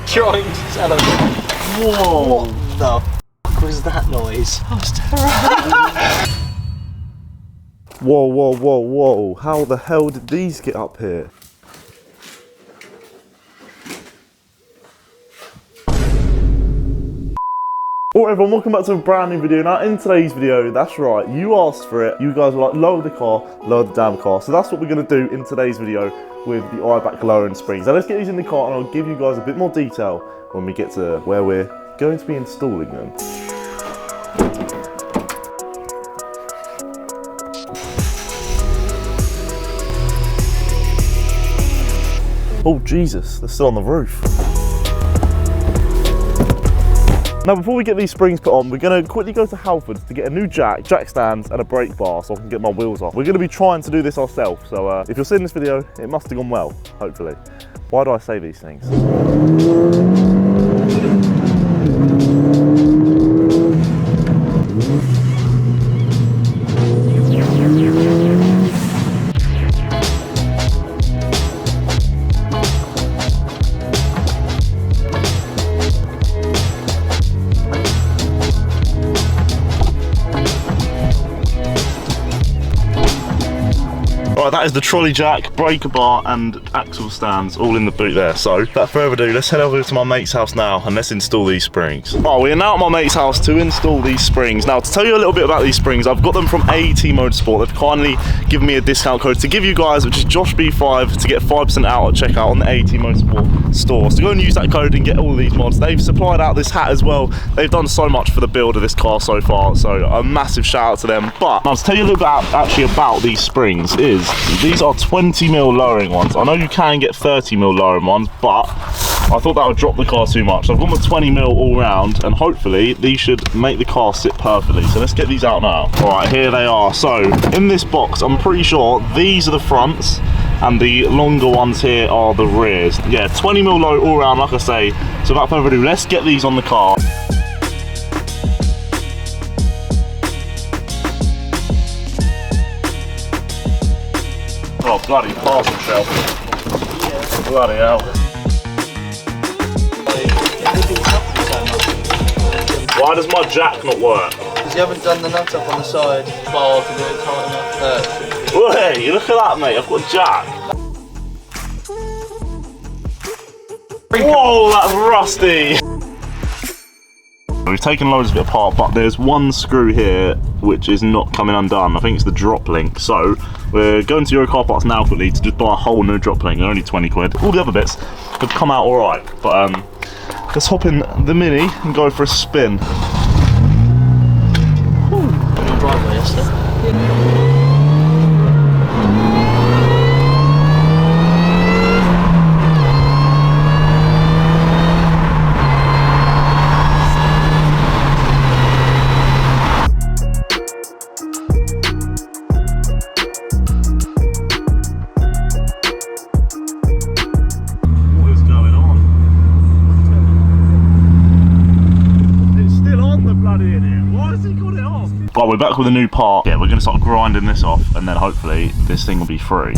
Trying to tell him. Whoa! What the f was that noise? That was terrible. Whoa, whoa, whoa, whoa. How the hell did these get up here? Alright everyone, welcome back to a brand new video. Now in today's video, that's right, you asked for it. You guys were like, lower the car, lower the damn car. So that's what we're going to do in today's video with the iBack lowering springs. Now let's get these in the car and I'll give you guys a bit more detail when we get to where we're going to be installing them. Oh Jesus, they're still on the roof. Now before we get these springs put on, we're going to quickly go to Halfords to get a new jack stands and a brake bar so I can get my wheels off. We're going to be trying to do this ourselves, so if you're seeing this video, it must have gone well, hopefully. Why do I say these things? Right, that is the trolley jack, breaker bar and axle stands all in the boot there. So without further ado, let's head over to my mate's house now and let's install these springs. Oh, we are now at my mate's house to install these springs. Now to tell you a little bit about these springs, I've got them from AET Motorsport. They've kindly given me a discount code to give you guys, which is JoshB5, to get 5% out at checkout on the AET Motorsport store. So go and use that code and get all of these mods. They've supplied out this hat as well. They've done so much for the build of this car so far, so a massive shout out to them. But now to tell you a little bit about these springs is, these are 20mm lowering ones. I know you can get 30mm lowering ones, but I thought that would drop the car too much. So I've gone with 20mm all round, and hopefully these should make the car sit perfectly. So let's get these out now. All right, here they are. So in this box, I'm pretty sure these are the fronts, and the longer ones here are the rears. Yeah, 20mm low all round, like I say. So without further ado, let's get these on the car. Oh, bloody parcel shelf. Yeah. Bloody hell. Why does my jack not work? Because you haven't done the nut up on the side bar to do it tight enough. Hey, look at that, mate. I've got a jack. Whoa, that's rusty. We've taken loads of it apart, but there's one screw here which is not coming undone. I think it's the drop link. So we're going to Euro Car Parts now quickly to just buy a whole new drop link. They're only 20 quid. All the other bits have come out all right, but let's hop in the Mini and go for a spin. Driveway yesterday. Well, we're back with a new part. Yeah, we're going to start grinding this off and then hopefully this thing will be free.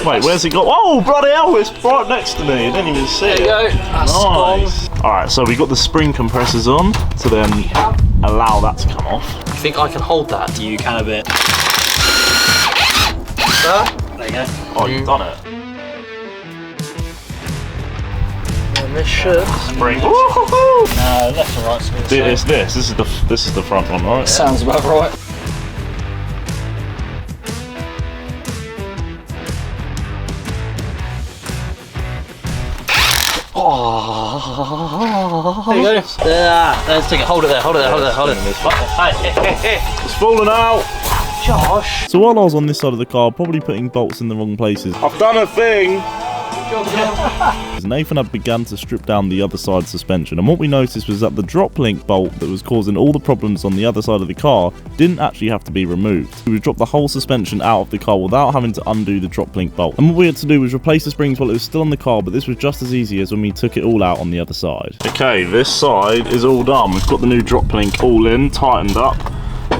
Wait, where's it got? Oh, bloody hell, it's right next to me. I didn't even see it. There you go. That's nice. Alright, so we got the spring compressors on to then allow that to come off. You think I can hold that? You can a bit. There you go. Oh, you've done it. And this should. Spring. No, left and right. So This is the front one, right? Sounds about right. Oh. There you go. Let's take it. Hold it there. Hold it there. Hold it there. Hold it. It's falling out. Josh. So while I was on this side of the car, probably putting bolts in the wrong places, I've done a thing. Nathan had begun to strip down the other side suspension, and what we noticed was that the drop link bolt that was causing all the problems on the other side of the car didn't actually have to be removed. We dropped the whole suspension out of the car without having to undo the drop link bolt, and what we had to do was replace the springs while it was still on the car, but this was just as easy as when we took it all out on the other side. Okay, this side is all done. We've got the new drop link all in, tightened up.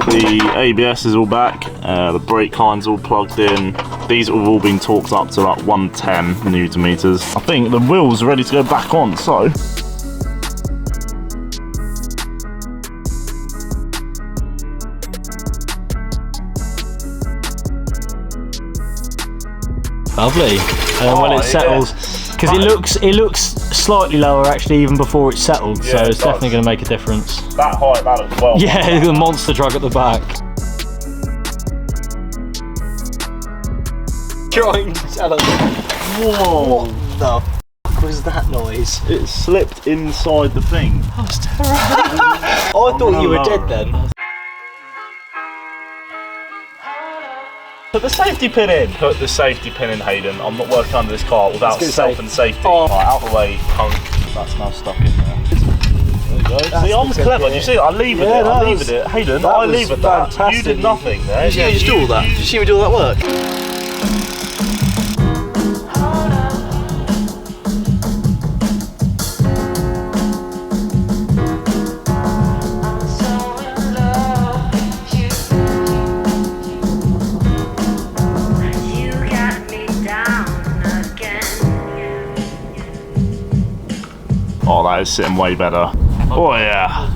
The ABS is all back, the brake line's all plugged in. These have all been torqued up to like 110 Newton meters. I think the wheels are ready to go back on, so. Lovely. And when it settles, because it looks slightly lower actually even before it's settled, so it's definitely going to make a difference. That height, that looks well. Yeah, the monster truck at the back. Trying to tell us. Whoa! What the f was that noise? It slipped inside the thing. That was terrible. I thought you were dead then. Put the safety pin in. Put the safety pin in, Hayden. I'm not working under this car without self and safety. Oh. Right, out of the way, punk. That's now stuck in there. There you go. See, I'm clever. You see, I levered it. I levered it. Hayden, I levered that. Fantastic. You did nothing there. Did you just do all that? Did you see me do all that work? Oh, that is sitting way better. Oh yeah.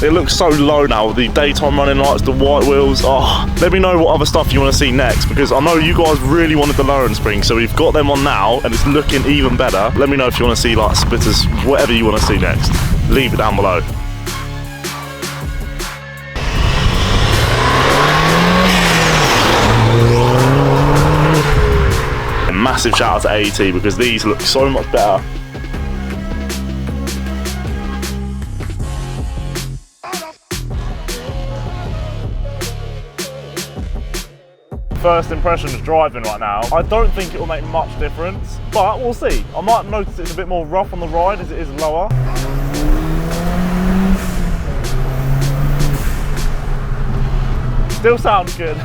It looks so low now with the daytime running lights, the white wheels. Oh, let me know what other stuff you want to see next, because I know you guys really wanted the lowering springs, so we've got them on now and it's looking even better. Let me know if you want to see like splitters, whatever you want to see next. Leave it down below. A massive shout out to AET because these look so much better. First impressions driving right now. I don't think it will make much difference, but we'll see. I might notice it's a bit more rough on the ride as it is lower. Still sounds good.